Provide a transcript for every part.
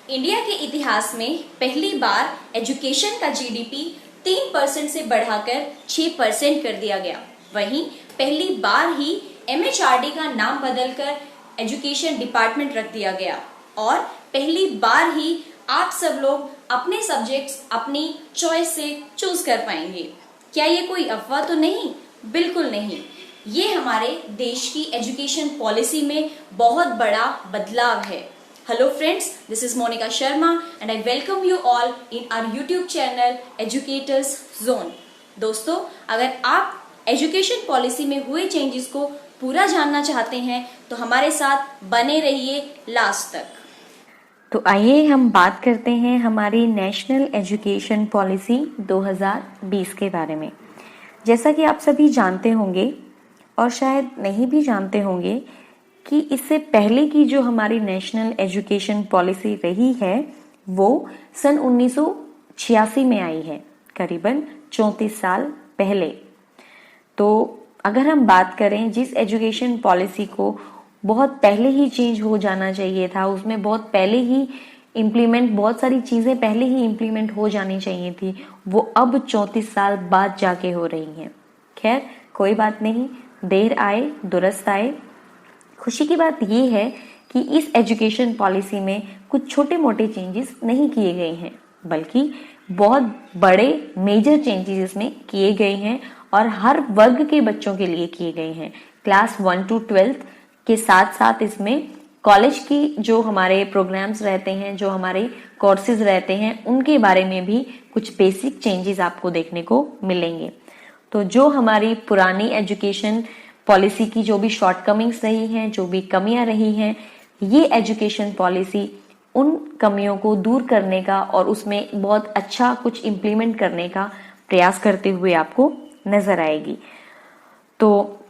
India के इतिहास में पहली बार एजुकेशन का जीडीपी 3% से बढ़ाकर 6% कर दिया गया। वहीं पहली बार ही एमएचआरडी का नाम बदलकर एजुकेशन डिपार्टमेंट रख दिया गया और पहली बार ही आप सब लोग अपने सब्जेक्ट्स अपनी चॉइस से चूज कर पाएंगे। क्या ये कोई अफवाह तो नहीं? बिल्कुल नहीं। ये हमारे देश की एजुकेशन पॉलिसी में बहुत बड़ा बदलाव है। Hello friends, this is Monica Sharma and I welcome you all in our YouTube channel educators zone. दोस्तों, अगर आप एजुकेशन पॉलिसी में हुए चेंजेस को पूरा जानना चाहते हैं तो हमारे साथ बने रहिए लास्ट तक। तो आइए हम बात करते हैं हमारी नेशनल एजुकेशन पॉलिसी 2020 के बारे में। जैसा कि आप सभी जानते होंगे और शायद नहीं भी जानते होंगे कि इससे पहले की जो हमारी नेशनल एजुकेशन पॉलिसी रही है वो सन 1986 में आई है, करीबन 34 साल पहले। तो अगर हम बात करें जिस एजुकेशन पॉलिसी को बहुत पहले ही चेंज हो जाना चाहिए था, उसमें बहुत पहले ही बहुत सारी चीजें पहले ही इम्प्लीमेंट हो जानी चाहिए थी, वो अब 34 साल बाद जाके हो रही हैं। खैर कोई बात नहीं, देर आए दुरुस्त आए। खुशी की बात ये है कि इस एजुकेशन पॉलिसी में कुछ छोटे मोटे चेंजेस नहीं किए गए हैं, बल्कि बहुत बड़े मेजर चेंजेस इसमें किए गए हैं और हर वर्ग के बच्चों के लिए किए गए हैं। क्लास 1 to 12 के साथ साथ इसमें कॉलेज की जो हमारे प्रोग्राम्स रहते हैं, जो हमारे कोर्सेज रहते हैं, उनके बारे में भी कुछ बेसिक चेंजेस आपको देखने को मिलेंगे। तो जो हमारी पुरानी एजुकेशन पॉलिसी की जो भी शॉर्टकमिंग्स रही हैं, जो भी कमियां रही हैं, ये एजुकेशन पॉलिसी उन कमियों को दूर करने का और उसमें बहुत अच्छा कुछ इम्प्लीमेंट करने का प्रयास करते हुए आपको नजर आएगी। तो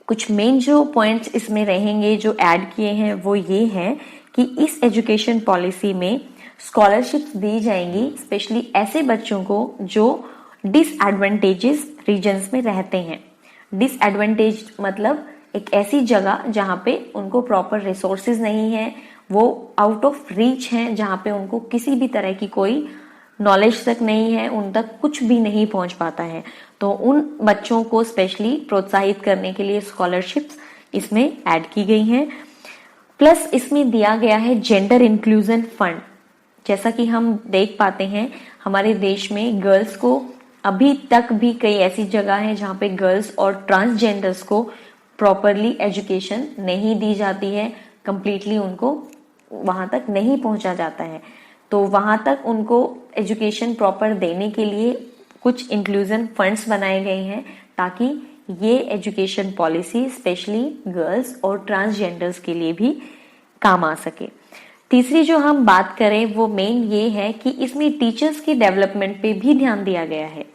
कुछ मेन जो पॉइंट्स इसमें रहेंगे जो ऐड किए हैं वो ये हैं कि इस एजुकेशन पॉलिसी में स्कॉलरशिप्स दी जाएंगी स्पेशली ऐसे बच्चों को जो डिसएडवांटेजेस रीजन्स में रहते हैं। डिसएडवांटेज मतलब एक ऐसी जगह जहाँ पे उनको प्रॉपर रिसोर्सेज नहीं है, वो आउट ऑफ रीच हैं, जहाँ पे उनको किसी भी तरह की कोई नॉलेज तक नहीं है, उन तक कुछ भी नहीं पहुंच पाता है। तो उन बच्चों को स्पेशली प्रोत्साहित करने के लिए स्कॉलरशिप्स इसमें ऐड की गई हैं। प्लस इसमें दिया गया है जेंडर इंक्लूजन फंड। जैसा कि हम देख पाते हैं हमारे देश में गर्ल्स को अभी तक भी कई ऐसी जगह हैं जहाँ पे गर्ल्स और ट्रांसजेंडर्स को प्रॉपरली एजुकेशन नहीं दी जाती है, कंप्लीटली उनको वहां तक नहीं पहुंचा जाता है। तो वहां तक उनको एजुकेशन प्रॉपर देने के लिए कुछ इंक्लूजन फंड्स बनाए गए हैं ताकि ये एजुकेशन पॉलिसी स्पेशली गर्ल्स और ट्रांसजेंडर्स के लिए भी काम आ सके। तीसरी जो हम बात करें वो मेन ये है कि इसमें टीचर्स की डेवलपमेंट पे भी ध्यान दिया गया है।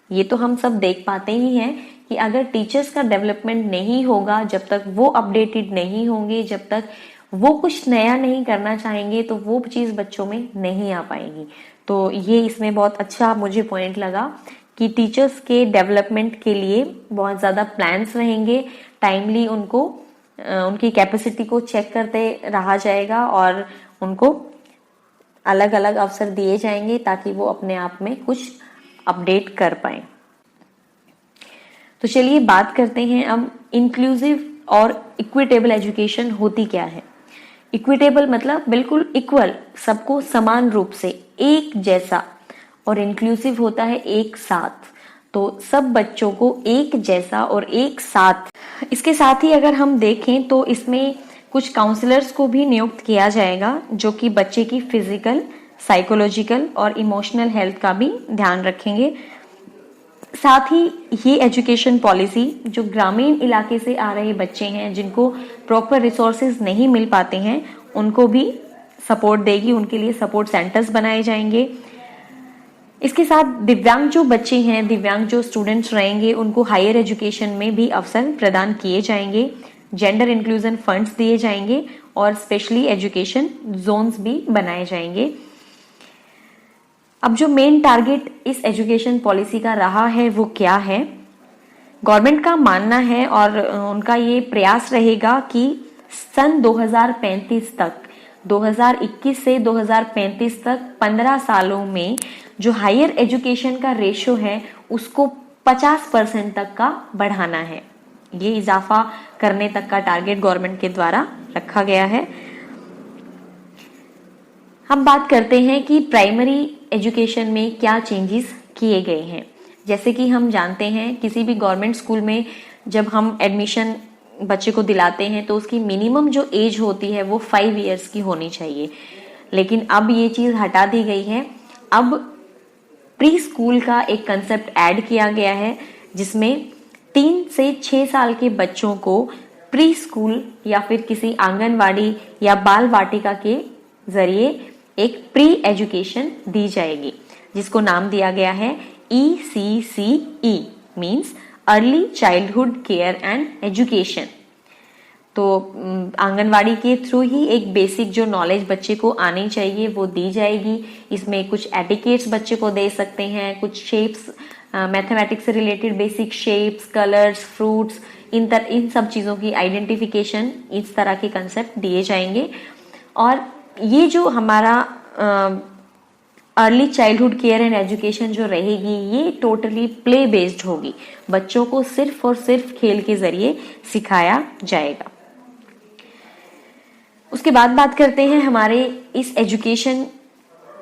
ये तो हम सब देख पाते ही हैं कि अगर टीचर्स का डेवलपमेंट नहीं होगा, जब तक वो अपडेटेड नहीं होंगे, जब तक वो कुछ नया नहीं करना चाहेंगे, तो वो चीज बच्चों में नहीं आ पाएगी। तो ये इसमें बहुत अच्छा मुझे पॉइंट लगा कि टीचर्स के डेवलपमेंट के लिए बहुत ज्यादा प्लान्स रहेंगे, टाइमली उनको उनकी कैपेसिटी को चेक करते रहा जाएगा और उनको अलग अलग अवसर दिए जाएंगे ताकि वो अपने आप में कुछ अपडेट कर पाए। तो चलिए बात करते हैं अब इंक्लूसिव और इक्विटेबल एजुकेशन होती क्या है। इक्विटेबल मतलब बिल्कुल इक्वल, सबको समान रूप से एक जैसा, और इंक्लूसिव होता है एक साथ, तो सब बच्चों को एक जैसा और एक साथ। इसके साथ ही अगर हम देखें तो इसमें कुछ काउंसलर्स को भी नियुक्त किया जाएगा जो कि बच्चे की फिजिकल, साइकोलॉजिकल और इमोशनल हेल्थ का भी ध्यान रखेंगे। साथ ही ये एजुकेशन पॉलिसी जो ग्रामीण इलाके से आ रहे बच्चे हैं जिनको प्रॉपर रिसोर्सेज नहीं मिल पाते हैं उनको भी सपोर्ट देगी, उनके लिए सपोर्ट सेंटर्स बनाए जाएंगे। इसके साथ दिव्यांग जो बच्चे हैं, दिव्यांग जो स्टूडेंट्स रहेंगे, उनको हायर एजुकेशन में भी अवसर प्रदान किए जाएंगे, जेंडर इंक्लूजन फंड्स दिए जाएंगे और स्पेशली एजुकेशन जोन्स भी बनाए जाएंगे। अब जो मेन टारगेट इस एजुकेशन पॉलिसी का रहा है वो क्या है? गवर्नमेंट का मानना है और उनका ये प्रयास रहेगा कि सन 2035 तक 2021 से 2035 तक 15 सालों में जो हायर एजुकेशन का रेशो है उसको 50% तक का बढ़ाना है। ये इजाफा करने तक का टारगेट गवर्नमेंट के द्वारा रखा गया है। हम बात करते हैं कि प्राइमरी एजुकेशन में क्या चेंजेस किए गए हैं। जैसे कि हम जानते हैं किसी भी गवर्नमेंट स्कूल में जब हम एडमिशन बच्चे को दिलाते हैं तो उसकी मिनिमम जो एज होती है वो 5 इयर्स की होनी चाहिए, लेकिन अब ये चीज हटा दी गई है। अब प्री स्कूल का एक कंसेप्ट ऐड किया गया है जिसमें 3 से 6 साल के बच्चों को प्री स्कूल या फिर किसी आंगनवाड़ी या बाल वाटिका के जरिए एक प्री एजुकेशन दी जाएगी, जिसको नाम दिया गया है ECCE, means early childhood care and education. तो आंगनवाड़ी के थ्रू ही एक बेसिक जो नॉलेज बच्चे को आनी चाहिए वो दी जाएगी। इसमें कुछ एटिकेट्स बच्चे को दे सकते हैं, कुछ शेप्स, मैथमेटिक्स से related basic shapes, colours, fruits, इन सब चीजों की आइडेंटिफिकेशन, इस तरह के कंसेप्ट दिए जाएंगे। और ये जो हमारा early childhood care and education जो रहेगी ये टोटली प्ले बेस्ड होगी, बच्चों को सिर्फ और सिर्फ खेल के जरिए सिखाया जाएगा। उसके बाद बात करते हैं हमारे इस एजुकेशन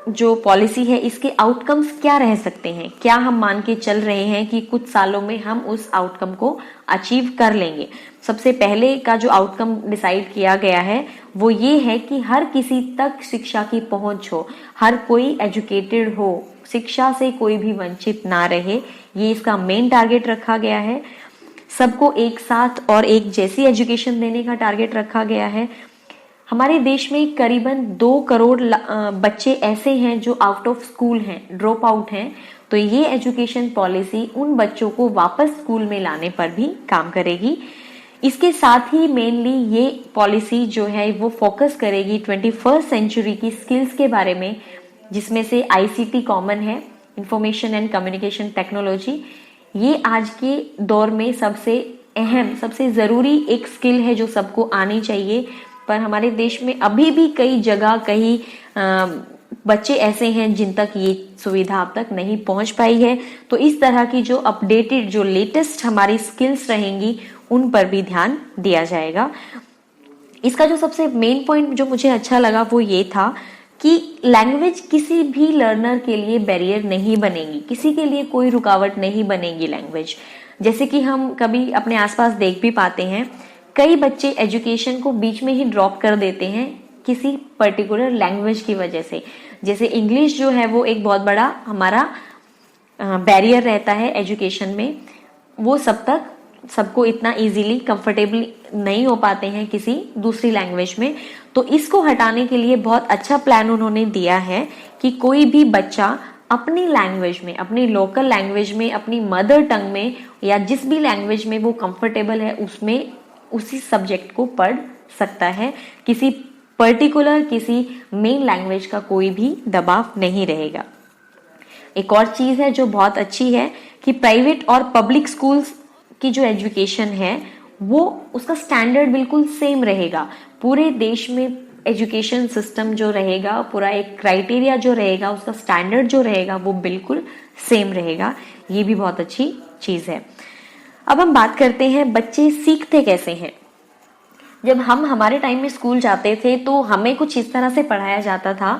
जो पॉलिसी है इसके आउटकम्स क्या रह सकते हैं। क्या हम मान के चल रहे हैं कि कुछ सालों में हम उस आउटकम को अचीव कर लेंगे। सबसे पहले का जो आउटकम डिसाइड किया गया है वो ये है कि हर किसी तक शिक्षा की पहुंच हो, हर कोई एजुकेटेड हो, शिक्षा से कोई भी वंचित ना रहे, ये इसका मेन टारगेट रखा गया है। सबको एक साथ और एक जैसी एजुकेशन देने का टारगेट रखा गया है। हमारे देश में करीबन 2 करोड़ बच्चे ऐसे हैं जो आउट ऑफ स्कूल हैं, ड्रॉप आउट हैं। तो ये एजुकेशन पॉलिसी उन बच्चों को वापस स्कूल में लाने पर भी काम करेगी। इसके साथ ही मेनली ये पॉलिसी जो है वो फोकस करेगी 21st सेंचुरी की स्किल्स के बारे में, जिसमें से ICT कॉमन है, इंफॉर्मेशन एंड कम्युनिकेशन टेक्नोलॉजी। ये आज के दौर में सबसे अहम, सबसे जरूरी एक स्किल है जो सबको आनी चाहिए। पर हमारे देश में अभी भी कई जगह कई बच्चे ऐसे हैं जिन तक ये सुविधा अब तक नहीं पहुंच पाई है। तो इस तरह की जो अपडेटेड, जो लेटेस्ट हमारी स्किल्स रहेंगी उन पर भी ध्यान दिया जाएगा। इसका जो सबसे मेन पॉइंट जो मुझे अच्छा लगा वो ये था कि लैंग्वेज किसी भी लर्नर के लिए बैरियर नहीं बनेगी, किसी के लिए कोई रुकावट नहीं बनेगी लैंग्वेज। जैसे कि हम कभी अपने आसपास देख भी पाते हैं, कई बच्चे एजुकेशन को बीच में ही ड्रॉप कर देते हैं किसी पर्टिकुलर लैंग्वेज की वजह से। जैसे इंग्लिश जो है वो एक बहुत बड़ा हमारा बैरियर रहता है एजुकेशन में, वो सबको इतना इजीली कंफर्टेबल नहीं हो पाते हैं किसी दूसरी लैंग्वेज में। तो इसको हटाने के लिए बहुत अच्छा प्लान उन्होंने दिया है कि कोई भी बच्चा अपनी लैंग्वेज में, अपनी लोकल लैंग्वेज में, अपनी मदर टंग में या जिस भी लैंग्वेज में वो कंफर्टेबल है उसमें उसी सब्जेक्ट को पढ़ सकता है। किसी पर्टिकुलर, किसी मेन लैंग्वेज का कोई भी दबाव नहीं रहेगा। एक और चीज है जो बहुत अच्छी है कि प्राइवेट और पब्लिक स्कूल्स की जो एजुकेशन है वो उसका स्टैंडर्ड बिल्कुल सेम रहेगा। पूरे देश में एजुकेशन सिस्टम जो रहेगा, पूरा एक क्राइटेरिया जो रहेगा, उसका स्टैंडर्ड जो रहेगा वो बिल्कुल सेम रहेगा। ये भी बहुत अच्छी चीज है। अब हम बात करते हैं बच्चे सीखते कैसे हैं। जब हम हमारे टाइम में स्कूल जाते थे तो हमें कुछ इस तरह से पढ़ाया जाता था,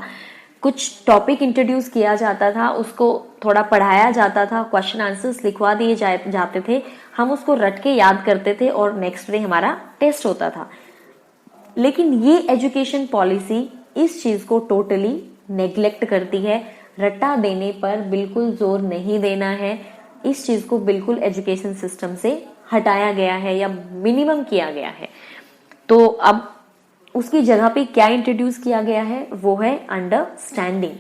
कुछ टॉपिक इंट्रोड्यूस किया जाता था, उसको थोड़ा पढ़ाया जाता था, क्वेश्चन आंसर्स लिखवा दिए जाते थे, हम उसको रट के याद करते थे और नेक्स्ट डे हमारा टेस्ट होता था। लेकिन ये एजुकेशन पॉलिसी इस चीज को टोटली नेग्लेक्ट करती है। रट्टा देने पर बिल्कुल जोर नहीं देना है, इस चीज को बिल्कुल एजुकेशन सिस्टम से हटाया गया है या मिनिमम किया गया है। तो अब उसकी जगह पे क्या इंट्रोड्यूस किया गया है वो है अंडरस्टैंडिंग।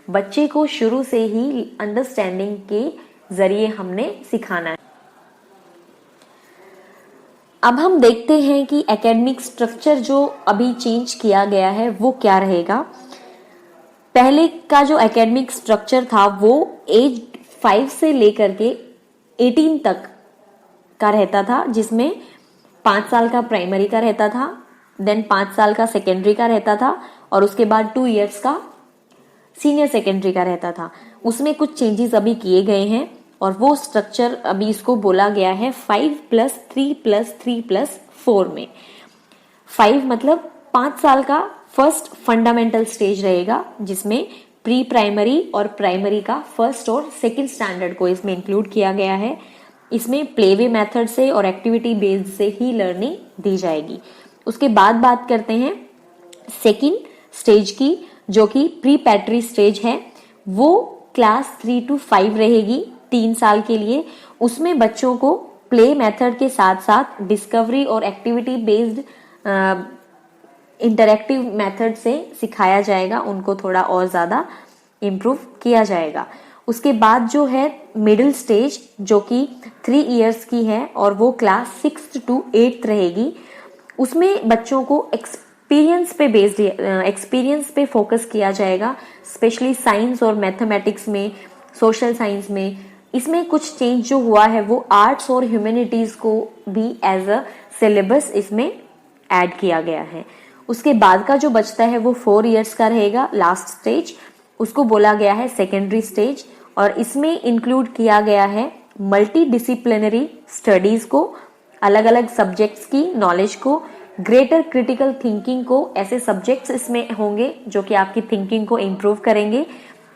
बच्चे को शुरू से ही अंडरस्टैंडिंग के जरिए हमने सिखाना है। अब हम देखते हैं कि एकेडमिक स्ट्रक्चर जो अभी चेंज किया गया है वो क्या रहेगा। पहले का जो एकेडमिक स्ट्रक्चर था वो एज 5 से लेकर के 18 तक का रहता था, जिसमें 5 साल का प्राइमरी का रहता था, देन 5 साल का सेकेंडरी का रहता था और उसके बाद 2 इयर्स का सीनियर सेकेंडरी का रहता था। उसमें कुछ चेंजेस अभी किए गए हैं और वो स्ट्रक्चर अभी इसको बोला गया है 5+3+3+4 में। 5 मतलब 5 साल का फर्स्ट फंडामेंटल स्टेज रहेगा, जिसमें प्री प्राइमरी और प्राइमरी का फर्स्ट और सेकंड स्टैंडर्ड को इसमें इंक्लूड किया गया है। इसमें प्लेवे मेथड से और एक्टिविटी बेस्ड से ही लर्निंग दी जाएगी। उसके बाद बात करते हैं सेकंड स्टेज की, जो कि प्री पैट्री स्टेज है। वो क्लास 3 to 5 रहेगी 3 साल के लिए। उसमें बच्चों को प्ले मेथड के साथ साथ डिस्कवरी और एक्टिविटी बेस्ड इंटरैक्टिव मेथड से सिखाया जाएगा, उनको थोड़ा और ज्यादा इम्प्रूव किया जाएगा। उसके बाद जो है मिडिल स्टेज, जो कि 3 इयर्स की है और वो क्लास 6 to 8 रहेगी। उसमें बच्चों को एक्सपीरियंस पे फोकस किया जाएगा, स्पेशली साइंस और मैथमेटिक्स में, सोशल साइंस में। इसमें कुछ चेंज जो हुआ है वो आर्ट्स और ह्यूमैनिटीज को भी एज अ सिलेबस इसमें ऐड किया गया है। उसके बाद का जो बचता है वो 4 इयर्स का रहेगा, लास्ट स्टेज। उसको बोला गया है सेकेंडरी स्टेज और इसमें इंक्लूड किया गया है मल्टी डिसिप्लिनरी स्टडीज को, अलग अलग सब्जेक्ट्स की नॉलेज को, ग्रेटर क्रिटिकल थिंकिंग को। ऐसे सब्जेक्ट्स इसमें होंगे जो कि आपकी थिंकिंग को इम्प्रूव करेंगे।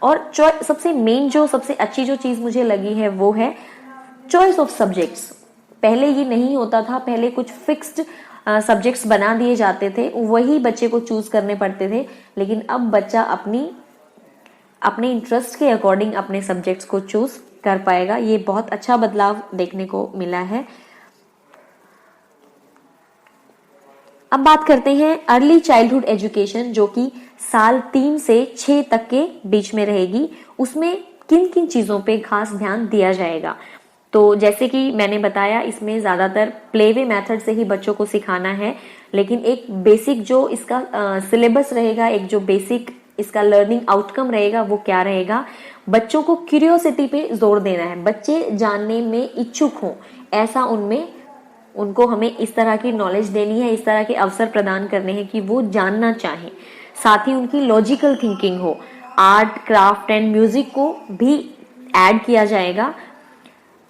और सबसे मेन जो सबसे अच्छी जो चीज मुझे लगी है वो है चॉइस ऑफ सब्जेक्ट्स। पहले ये नहीं होता था, पहले कुछ फिक्स्ड सब्जेक्ट्स बना दिए जाते थे, वही बच्चे को चूज करने पड़ते थे। लेकिन अब बच्चा अपने इंटरेस्ट के अकॉर्डिंग अपने सब्जेक्ट्स को चूज कर पाएगा। ये बहुत अच्छा बदलाव देखने को मिला है। अब बात करते हैं अर्ली चाइल्डहुड एजुकेशन, जो कि साल 3 से 6 तक के बीच में रहेगी। उसमें किन किन चीजों पे खास ध्यान दिया जाएगा। तो जैसे कि मैंने बताया, इसमें ज्यादातर प्लेवे मेथड से ही बच्चों को सिखाना है, लेकिन एक बेसिक जो इसका सिलेबस रहेगा, एक जो बेसिक इसका लर्निंग आउटकम रहेगा वो क्या रहेगा, बच्चों को क्यूरियोसिटी पे जोर देना है। बच्चे जानने में इच्छुक हों, ऐसा उनको हमें इस तरह की नॉलेज देनी है, इस तरह के अवसर प्रदान करने हैं कि वो जानना चाहें। साथ ही उनकी लॉजिकल थिंकिंग हो। आर्ट, क्राफ्ट एंड म्यूजिक को भी ऐड किया जाएगा।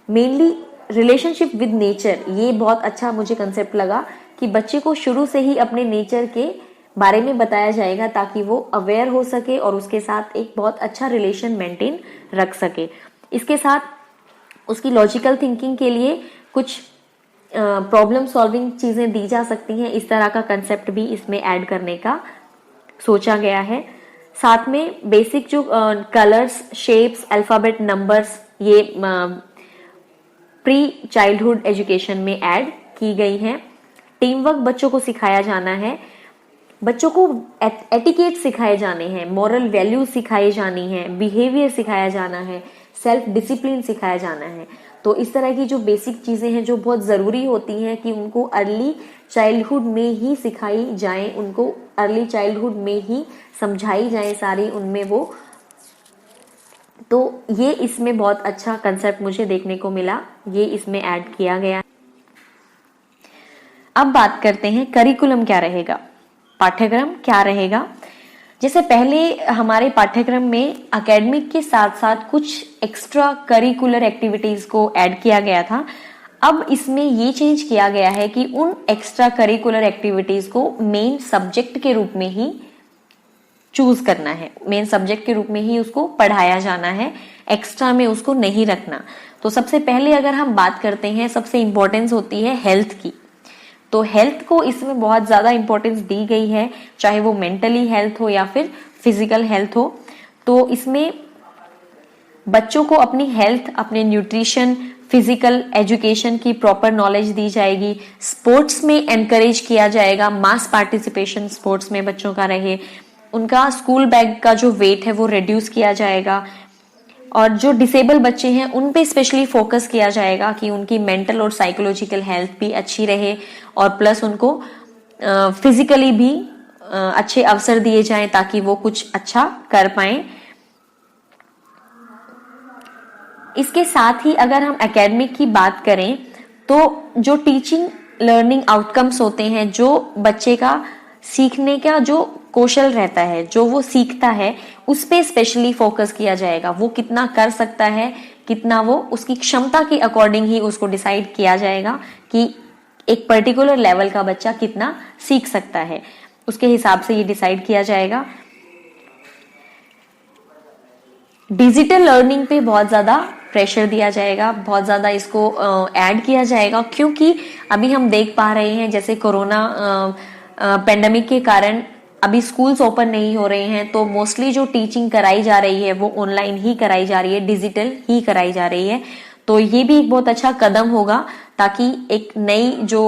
मेनली रिलेशनशिप विद नेचर, ये बहुत अच्छा मुझे कंसेप्ट लगा कि बच्चे को शुरू से ही अपने नेचर के बारे में बताया जाएगा ताकि वो अवेयर हो सके और उसके साथ एक बहुत अच्छा रिलेशन मेंटेन रख सके। इसके साथ उसकी लॉजिकल थिंकिंग के लिए कुछ प्रॉब्लम सॉल्विंग चीजें दी जा सकती हैं। इस तरह का कंसेप्ट भी इसमें ऐड करने का सोचा गया है। साथ में बेसिक जो कलर्स, शेप्स, अल्फाबेट, नंबर्स, ये प्री चाइल्डहुड एजुकेशन में ऐड की गई हैं। टीम वर्क बच्चों को सिखाया जाना है। बच्चों को एटिकेट सिखाए जाने हैं, मॉरल वैल्यूज सिखाई जानी है, बिहेवियर सिखाया जाना है, सेल्फ डिसिप्लिन सिखाया जाना है। तो इस तरह की जो बेसिक चीजें हैं जो बहुत जरूरी होती हैं कि उनको अर्ली चाइल्डहुड में ही सिखाई जाए, उनको अर्ली चाइल्डहुड में ही समझाई जाए सारी उनमें वो। तो ये इसमें बहुत अच्छा कंसेप्ट मुझे देखने को मिला, ये इसमें ऐड किया गया। अब बात करते हैं करिकुलम क्या रहेगा, पाठ्यक्रम क्या रहेगा। जैसे पहले हमारे पाठ्यक्रम में एकेडमिक के साथ साथ कुछ एक्स्ट्रा करिकुलर एक्टिविटीज को ऐड किया गया था। अब इसमें ये चेंज किया गया है कि उन एक्स्ट्रा करिकुलर एक्टिविटीज को मेन सब्जेक्ट के रूप में ही चूज करना है, मेन सब्जेक्ट के रूप में ही उसको पढ़ाया जाना है, एक्स्ट्रा में उसको नहीं रखना। तो सबसे पहले अगर हम बात करते हैं, सबसे इंपॉर्टेंस होती है हेल्थ की। तो हेल्थ को इसमें बहुत ज्यादा इंपॉर्टेंस दी गई है, चाहे वो मेंटली हेल्थ हो या फिर फिजिकल हेल्थ हो। तो इसमें बच्चों को अपनी हेल्थ, अपने न्यूट्रिशन, फिजिकल एजुकेशन की प्रॉपर नॉलेज दी जाएगी। स्पोर्ट्स में एनकरेज किया जाएगा, मास पार्टिसिपेशन स्पोर्ट्स में बच्चों का रहे। उनका स्कूल बैग का जो वेट है वो रिड्यूस किया जाएगा। और जो डिसेबल बच्चे हैं उन पे स्पेशली फोकस किया जाएगा कि उनकी मेंटल और साइकोलॉजिकल हेल्थ भी अच्छी रहे और प्लस उनको फिजिकली भी अच्छे अवसर दिए जाएं ताकि वो कुछ अच्छा कर पाएं। इसके साथ ही अगर हम एकेडमिक की बात करें तो जो टीचिंग लर्निंग आउटकम्स होते हैं, जो बच्चे का सीखने का जो कौशल रहता है, जो वो सीखता है, उस पे स्पेशली फोकस किया जाएगा। वो कितना कर सकता है, कितना वो उसकी क्षमता के अकॉर्डिंग ही उसको डिसाइड किया जाएगा कि एक पर्टिकुलर लेवल का बच्चा कितना सीख सकता है, उसके हिसाब से ये डिसाइड किया जाएगा। डिजिटल लर्निंग पे बहुत ज्यादा प्रेशर दिया जाएगा, बहुत ज्यादा इसको ऐड किया जाएगा, क्योंकि अभी हम देख पा रहे हैं जैसे कोरोना पेंडेमिक के कारण अभी स्कूल्स ओपन नहीं हो रहे हैं, तो मोस्टली जो टीचिंग कराई जा रही है वो ऑनलाइन ही कराई जा रही है, डिजिटल ही कराई जा रही है। तो ये भी एक बहुत अच्छा कदम होगा, ताकि एक नई जो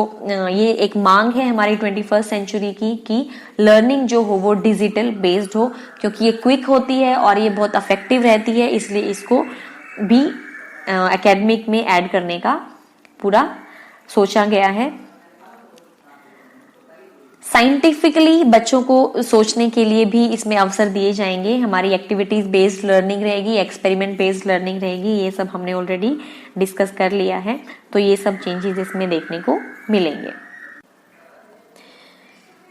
ये एक मांग है हमारी 21st सेंचुरी की कि लर्निंग जो हो वो डिजिटल बेस्ड हो, क्योंकि ये क्विक होती है और ये बहुत इफेक्टिव रहती है, इसलिए इसको भी एकेडमिक में ऐड करने का पूरा सोचा गया है। साइंटिफिकली बच्चों को सोचने के लिए भी इसमें अवसर दिए जाएंगे। हमारी एक्टिविटीज बेस्ड लर्निंग रहेगी, एक्सपेरिमेंट बेस्ड लर्निंग रहेगी, ये सब हमने ऑलरेडी डिस्कस कर लिया है, तो ये सब चेंजेस इसमें देखने को मिलेंगे।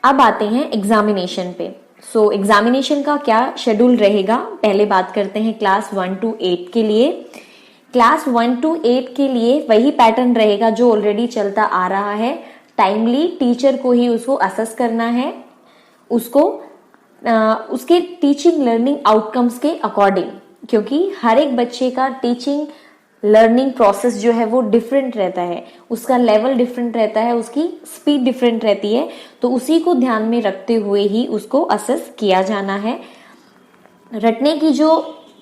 अब आते हैं एग्जामिनेशन पे। सो एग्जामिनेशन का क्या शेड्यूल रहेगा, पहले बात करते हैं क्लास 1 to 8 के लिए। क्लास 1 to 8 के लिए वही पैटर्न रहेगा जो ऑलरेडी चलता आ रहा है। टाइमली टीचर को ही उसको असेस करना है, उसको उसके टीचिंग लर्निंग आउटकम्स के अकॉर्डिंग, क्योंकि हर एक बच्चे का टीचिंग लर्निंग प्रोसेस जो है वो डिफरेंट रहता है, उसका लेवल डिफरेंट रहता है, उसकी स्पीड डिफरेंट रहती है, तो उसी को ध्यान में रखते हुए ही उसको असेस किया जाना है। रटने की जो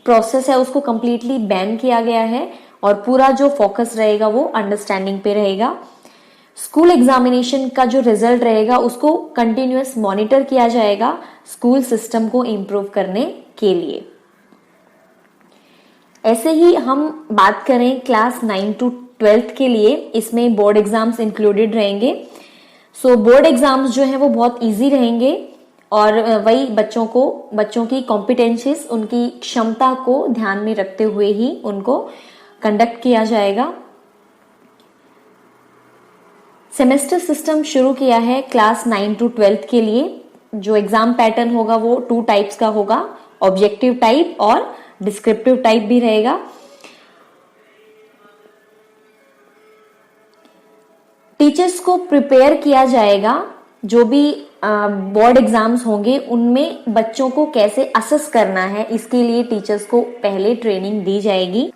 प्रोसेस है उसको कंप्लीटली बैन किया गया है और पूरा जो फोकस रहेगा वो अंडरस्टैंडिंग पे रहेगा। स्कूल एग्जामिनेशन का जो रिजल्ट रहेगा उसको कंटिन्यूअस मॉनिटर किया जाएगा स्कूल सिस्टम को इम्प्रूव करने के लिए। ऐसे ही हम बात करें क्लास 9 to 12 के लिए, इसमें बोर्ड एग्जाम्स इंक्लूडेड रहेंगे। सो बोर्ड एग्जाम्स जो है वो बहुत इजी रहेंगे और वही बच्चों की कॉम्पिटेंसीज, उनकी क्षमता को ध्यान में रखते हुए ही उनको कंडक्ट किया जाएगा। सेमेस्टर सिस्टम शुरू किया है क्लास 9 to 12 के लिए। जो एग्जाम पैटर्न होगा वो 2 टाइप्स का होगा, ऑब्जेक्टिव टाइप और डिस्क्रिप्टिव टाइप भी रहेगा। टीचर्स को प्रिपेयर किया जाएगा, जो भी बोर्ड एग्जाम्स होंगे उनमें बच्चों को कैसे असेस करना है, इसके लिए टीचर्स को पहले ट्रेनिंग दी जाएगी।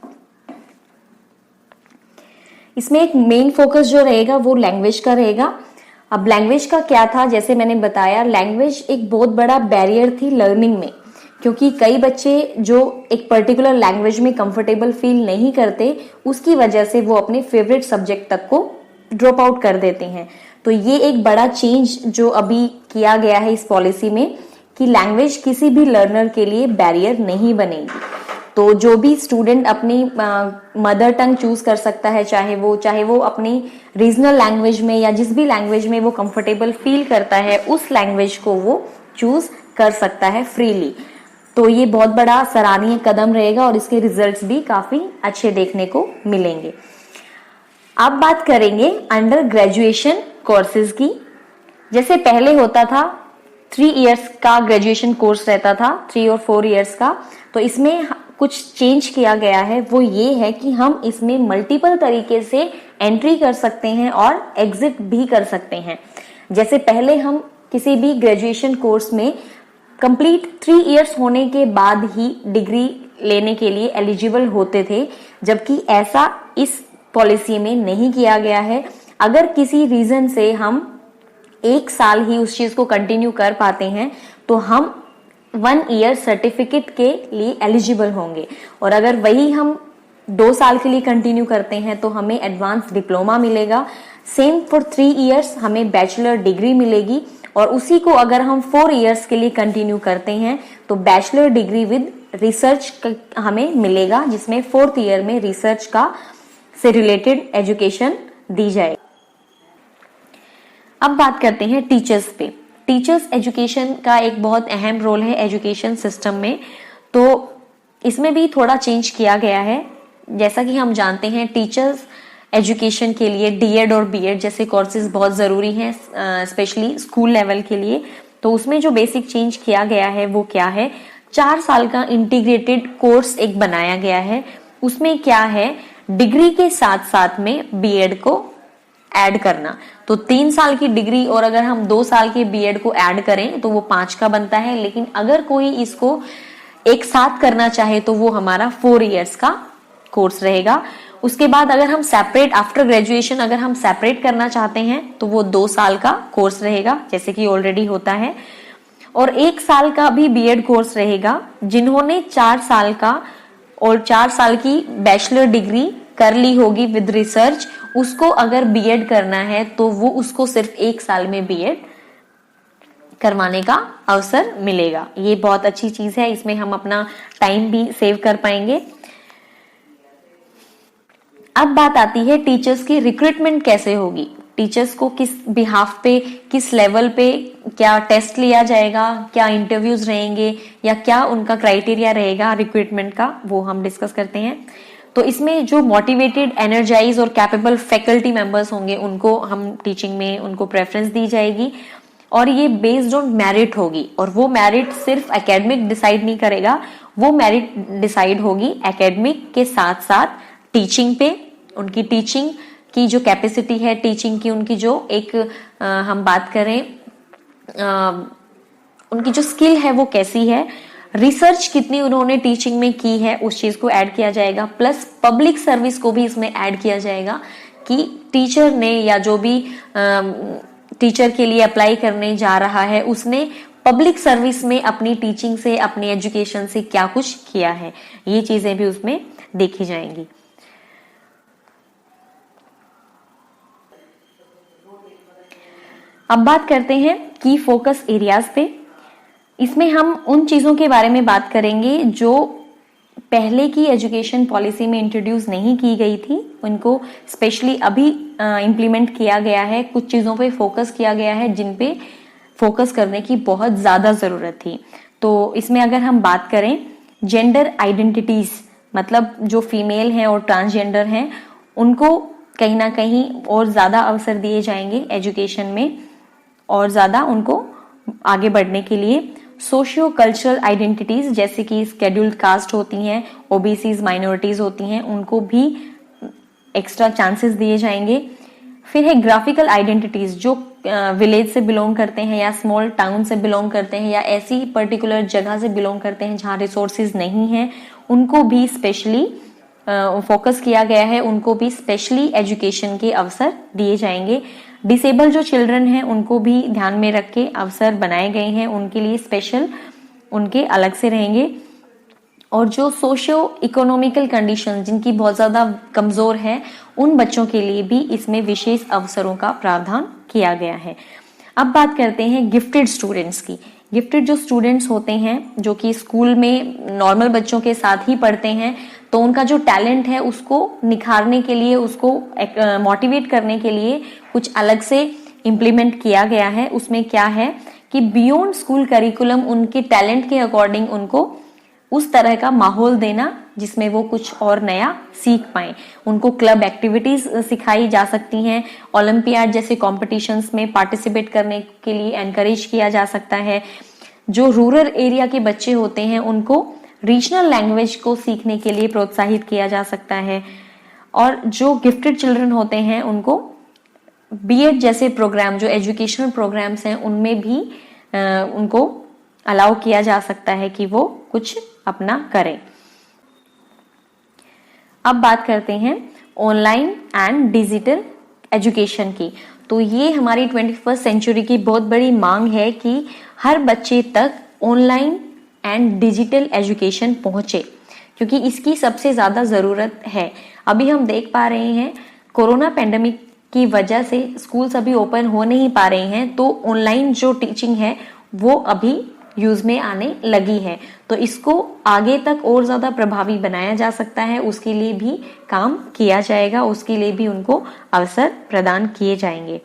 इसमें एक मेन फोकस जो रहेगा वो लैंग्वेज का रहेगा। अब लैंग्वेज का क्या था, जैसे मैंने बताया, लैंग्वेज एक बहुत बड़ा बैरियर थी लर्निंग में, क्योंकि कई बच्चे जो एक पर्टिकुलर लैंग्वेज में कंफर्टेबल फील नहीं करते, उसकी वजह से वो अपने फेवरेट सब्जेक्ट तक को ड्रॉप आउट कर देते हैं। तो ये एक बड़ा चेंज जो अभी किया गया है इस पॉलिसी में, कि लैंग्वेज किसी भी लर्नर के लिए बैरियर नहीं बनेगी। तो जो भी स्टूडेंट अपनी मदर टंग चूज कर सकता है, चाहे वो अपनी रीजनल लैंग्वेज में या जिस भी लैंग्वेज में वो कंफर्टेबल फील करता है, उस लैंग्वेज को वो चूज कर सकता है फ्रीली। तो ये बहुत बड़ा सराहनीय कदम रहेगा और इसके रिजल्ट्स भी काफी अच्छे देखने को मिलेंगे। अब बात करेंगे अंडर ग्रेजुएशन कोर्सेज की। जैसे पहले होता था 3 इयर्स का ग्रेजुएशन कोर्स रहता था, 3 और 4 इयर्स का, तो इसमें कुछ चेंज किया गया है। वो ये है कि हम इसमें मल्टीपल तरीके से एंट्री कर सकते हैं और एग्जिट भी कर सकते हैं। जैसे पहले हम किसी भी ग्रेजुएशन कोर्स में कंप्लीट 3 इयर्स होने के बाद ही डिग्री लेने के लिए एलिजिबल होते थे, जबकि ऐसा इस पॉलिसी में नहीं किया गया है। अगर किसी रीजन से हम 1 साल ही उस चीज को कंटिन्यू कर पाते हैं तो हम 1 ईयर सर्टिफिकेट के लिए एलिजिबल होंगे, और अगर वही हम 2 साल के लिए कंटिन्यू करते हैं तो हमें एडवांस डिप्लोमा मिलेगा। सेम फॉर 3 इयर्स हमें बैचलर डिग्री मिलेगी, और उसी को अगर हम 4 इयर्स के लिए कंटिन्यू करते हैं तो बैचलर डिग्री विद रिसर्च हमें मिलेगा, जिसमें 4th ईयर में रिसर्च का से रिलेटेड एजुकेशन दी जाए। अब बात करते हैं टीचर्स पे। टीचर्स एजुकेशन का एक बहुत अहम रोल है एजुकेशन सिस्टम में, तो इसमें भी थोड़ा चेंज किया गया है। जैसा कि हम जानते हैं टीचर्स एजुकेशन के लिए डीएड और बीएड जैसे कोर्सेज बहुत जरूरी हैं, स्पेशली स्कूल लेवल के लिए। तो उसमें जो बेसिक चेंज किया गया है वो क्या है, 4 साल का इंटीग्रेटेड कोर्स एक बनाया गया है। उसमें क्या है, डिग्री के साथ साथ में बीएड को ऐड करना। तो 3 साल की डिग्री और अगर हम 2 साल के बीएड को ऐड करें तो वो 5 का बनता है, लेकिन अगर कोई इसको एक साथ करना चाहे तो वो हमारा 4 इयर्स का कोर्स रहेगा। उसके बाद अगर हम सेपरेट आफ्टर ग्रेजुएशन अगर हम सेपरेट करना चाहते हैं तो वो 2 साल का कोर्स रहेगा, जैसे कि ऑलरेडी होता है। और 1 साल का भी बीएड कोर्स रहेगा। जिन्होंने 4 साल का और 4 साल की बैचलर डिग्री कर ली होगी विद रिसर्च, उसको अगर बीएड करना है तो वो उसको सिर्फ 1 साल में बीएड करवाने का अवसर मिलेगा। ये बहुत अच्छी चीज है, इसमें हम अपना टाइम भी सेव कर पाएंगे। अब बात आती है टीचर्स की रिक्रूटमेंट कैसे होगी, टीचर्स को किस बिहाफ पे, किस लेवल पे क्या टेस्ट लिया जाएगा, क्या इंटरव्यूज रहेंगे या क्या उनका क्राइटेरिया रहेगा रिक्रूटमेंट का, वो हम डिस्कस करते हैं। तो इसमें जो मोटिवेटेड, एनर्जाइज और कैपेबल फैकल्टी मेंबर्स होंगे उनको हम टीचिंग में उनको प्रेफरेंस दी जाएगी और ये बेस्ड ऑन मेरिट होगी। और वो मेरिट सिर्फ एकेडमिक डिसाइड नहीं करेगा, वो मेरिट डिसाइड होगी एकेडमिक के साथ साथ टीचिंग पे, उनकी टीचिंग की जो कैपेसिटी है, टीचिंग की उनकी जो एक हम बात करें उनकी जो स्किल है वो कैसी है, रिसर्च कितनी उन्होंने टीचिंग में की है, उस चीज को ऐड किया जाएगा। प्लस पब्लिक सर्विस को भी इसमें ऐड किया जाएगा कि टीचर ने या जो भी टीचर के लिए अप्लाई करने जा रहा है उसने पब्लिक सर्विस में अपनी टीचिंग से, अपनी एजुकेशन से क्या कुछ किया है, ये चीजें भी उसमें देखी जाएंगी। अब बात करते हैं की फोकस एरियाज पे। इसमें हम उन चीजों के बारे में बात करेंगे जो पहले की एजुकेशन पॉलिसी में इंट्रोड्यूस नहीं की गई थी, उनको स्पेशली अभी इम्प्लीमेंट किया गया है। कुछ चीजों पे फोकस किया गया है जिन पे फोकस करने की बहुत ज्यादा जरूरत थी। तो इसमें अगर हम बात करें जेंडर आइडेंटिटीज, मतलब जो फीमेल हैं और ट्रांसजेंडर हैं उनको कहीं ना कहीं और ज्यादा अवसर दिए जाएंगे एजुकेशन में और ज्यादा उनको आगे बढ़ने के लिए। सोशियो कल्चरल आइडेंटिटीज जैसे कि शेड्यूल्ड कास्ट होती हैं, ओबीसीज, माइनॉरिटीज होती हैं, उनको भी एक्स्ट्रा चांसेस दिए जाएंगे। फिर है ग्राफिकल आइडेंटिटीज जो विलेज से बिलोंग करते हैं या स्मॉल टाउन से बिलोंग करते हैं या ऐसी पर्टिकुलर जगह से बिलोंग करते हैं जहां रिसोर्सेज नहीं है, उनको भी स्पेशली फोकस किया गया है, उनको भी स्पेशली एजुकेशन के अवसर दिए जाएंगे। डिसेबल जो चिल्ड्रन हैं उनको भी ध्यान में रख के अवसर बनाए गए हैं, उनके लिए स्पेशल उनके अलग से रहेंगे। और जो सोशियो इकोनॉमिकल कंडीशन जिनकी बहुत ज्यादा कमजोर है, उन बच्चों के लिए भी इसमें विशेष अवसरों का प्रावधान किया गया है। अब बात करते हैं गिफ्टेड स्टूडेंट्स की। गिफ्टेड जो स्टूडेंट्स होते हैं जो कि स्कूल में नॉर्मल बच्चों के साथ ही पढ़ते हैं, तो उनका जो टैलेंट है उसको निखारने के लिए, उसको मोटिवेट करने के लिए कुछ अलग से इम्प्लीमेंट किया गया है। उसमें क्या है कि बियॉन्ड स्कूल करिकुलम उनके टैलेंट के अकॉर्डिंग उनको उस तरह का माहौल देना जिसमें वो कुछ और नया सीख पाए। उनको क्लब एक्टिविटीज सिखाई जा सकती हैं, ओलंपियाड जैसे कॉम्पिटिशन्स में पार्टिसिपेट करने के लिए एनकरेज किया जा सकता है। जो रूरल एरिया के बच्चे होते हैं उनको रीजनल लैंग्वेज को सीखने के लिए प्रोत्साहित किया जा सकता है। और जो गिफ्टेड चिल्ड्रन होते हैं उनको बीएड जैसे प्रोग्राम, जो एजुकेशनल प्रोग्राम्स हैं, उनमें भी उनको अलाउ किया जा सकता है कि वो कुछ अपना करें। अब बात करते हैं ऑनलाइन एंड डिजिटल एजुकेशन की। तो ये हमारी 21वीं सेंचुरी की बहुत बड़ी मांग है कि हर बच्चे तक ऑनलाइन एंड डिजिटल एजुकेशन पहुंचे, क्योंकि इसकी सबसे ज्यादा जरूरत है। अभी हम देख पा रहे हैं कोरोना पैंडेमिक की वजह से स्कूल्स अभी ओपन हो नहीं पा रहे हैं, तो ऑनलाइन जो टीचिंग है वो अभी यूज में आने लगी है। तो इसको आगे तक और ज्यादा प्रभावी बनाया जा सकता है, उसके लिए भी काम किया जाएगा, उसके लिए भी उनको अवसर प्रदान किए जाएंगे।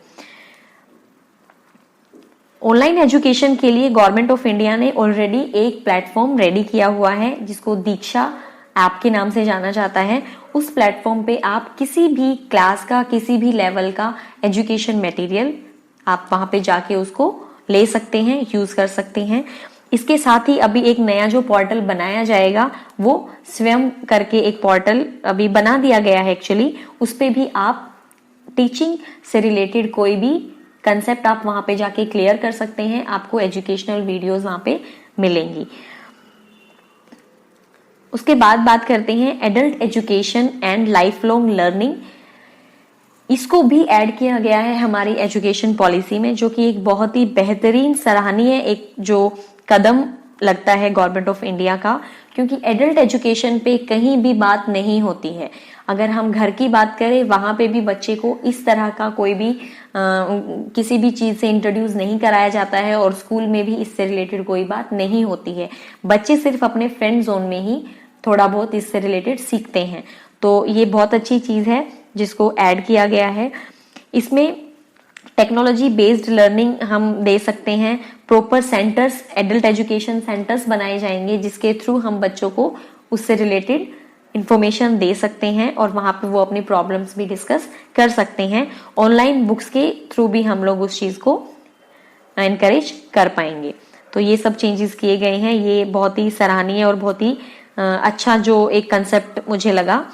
ऑनलाइन एजुकेशन के लिए गवर्नमेंट ऑफ इंडिया ने ऑलरेडी एक प्लेटफॉर्म रेडी किया हुआ है जिसको दीक्षा ऐप के नाम से जाना जाता है। उस प्लेटफॉर्म पे आप किसी भी क्लास का, किसी भी लेवल का एजुकेशन मटेरियल आप वहां पे जाके उसको ले सकते हैं, यूज कर सकते हैं। इसके साथ ही अभी एक नया जो पोर्टल बनाया जाएगा वो स्वयं करके एक पोर्टल अभी बना दिया गया है एक्चुअली, उस पे भी आप टीचिंग से रिलेटेड कोई भी कंसेप्ट आप वहां पे जाके क्लियर कर सकते हैं, आपको एजुकेशनल वीडियोस वहां पे मिलेंगी। उसके बाद बात करते हैं adult education and life long learning. इसको भी ऐड किया गया है हमारी एजुकेशन पॉलिसी में, जो कि एक बहुत ही बेहतरीन सराहनीय एक जो कदम लगता है गवर्नमेंट ऑफ इंडिया का, क्योंकि एडल्ट एजुकेशन पे कहीं भी बात नहीं होती है। अगर हम घर की बात करें वहां पे भी बच्चे को इस तरह का कोई भी किसी भी चीज से इंट्रोड्यूस नहीं कराया जाता है और स्कूल में भी इससे रिलेटेड कोई बात नहीं होती है। बच्चे सिर्फ अपने फ्रेंड जोन में ही थोड़ा बहुत इससे रिलेटेड सीखते हैं। तो ये बहुत अच्छी चीज है जिसको ऐड किया गया है। इसमें टेक्नोलॉजी बेस्ड लर्निंग हम दे सकते हैं, proper centres, adult education centres बनाए जाएंगे जिसके थ्रू हम बच्चों को उससे रिलेटेड इंफॉर्मेशन दे सकते हैं और वहां पे वो अपनी प्रॉब्लम्स भी डिस्कस कर सकते हैं। ऑनलाइन बुक्स के थ्रू भी हम लोग उस चीज को एनकरेज कर पाएंगे। तो ये सब चेंजेस किए गए हैं, ये बहुत ही सराहनीय और बहुत ही अच्छा जो एक कंसेप्ट मुझे लगा।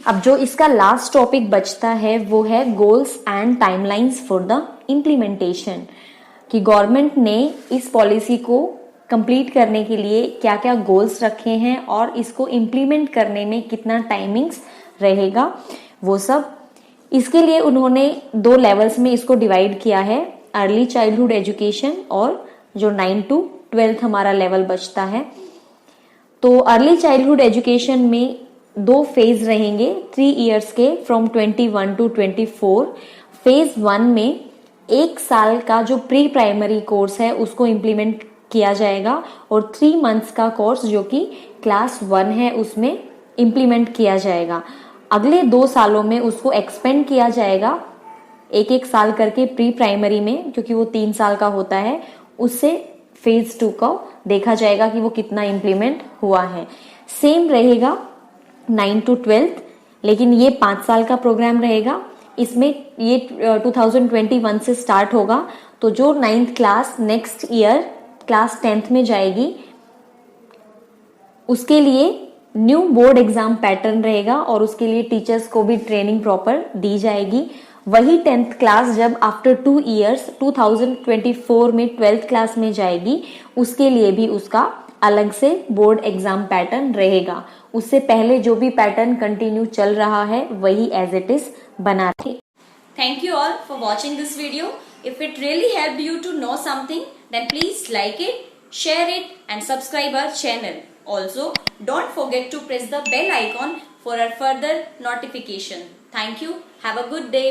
अब जो इसका लास्ट टॉपिक बचता है वो है goals and timelines for the implementation, कि गवर्नमेंट ने इस पॉलिसी को कंप्लीट करने के लिए क्या क्या गोल्स रखे हैं और इसको इम्प्लीमेंट करने में कितना टाइमिंग्स रहेगा वो सब। इसके लिए उन्होंने 2 लेवल्स में इसको डिवाइड किया है, अर्ली चाइल्डहुड एजुकेशन और जो 9 to 12 हमारा लेवल बचता है। तो अर्ली चाइल्डहुड एजुकेशन में 2 फेज रहेंगे 3 इयर्स के, फ्रॉम 21 to 24। फेज 1 में 1 साल का जो प्री प्राइमरी कोर्स है उसको इम्प्लीमेंट किया जाएगा और 3 मंथ्स का कोर्स जो कि क्लास 1 है उसमें इम्प्लीमेंट किया जाएगा। अगले 2 सालों में उसको एक्सपेंड किया जाएगा 1-1 साल करके प्री प्राइमरी में, क्योंकि वो 3 साल का होता है। उससे फेज 2 को देखा जाएगा कि वो कितना इम्प्लीमेंट हुआ है। सेम रहेगा 9 to 12, लेकिन ये 5 साल का प्रोग्राम रहेगा। इसमें ये 2021 से स्टार्ट होगा। तो जो 9th class next year class 10th में जाएगी उसके लिए न्यू बोर्ड एग्जाम पैटर्न रहेगा और उसके लिए टीचर्स को भी ट्रेनिंग प्रॉपर दी जाएगी। वही 10th क्लास जब आफ्टर 2 इयर्स 2024 में 12th क्लास में जाएगी उसके लिए भी उसका अलग से बोर्ड एग्जाम पैटर्न रहेगा। उससे पहले जो भी पैटर्न कंटिन्यू चल रहा है वही एज इट इज बना रहे। Thank you all for watching this video. If it really helped you to know something, then please like it, share it and subscribe our channel. Also, don't forget to press the bell icon for our further notification. Thank you. Have a good day.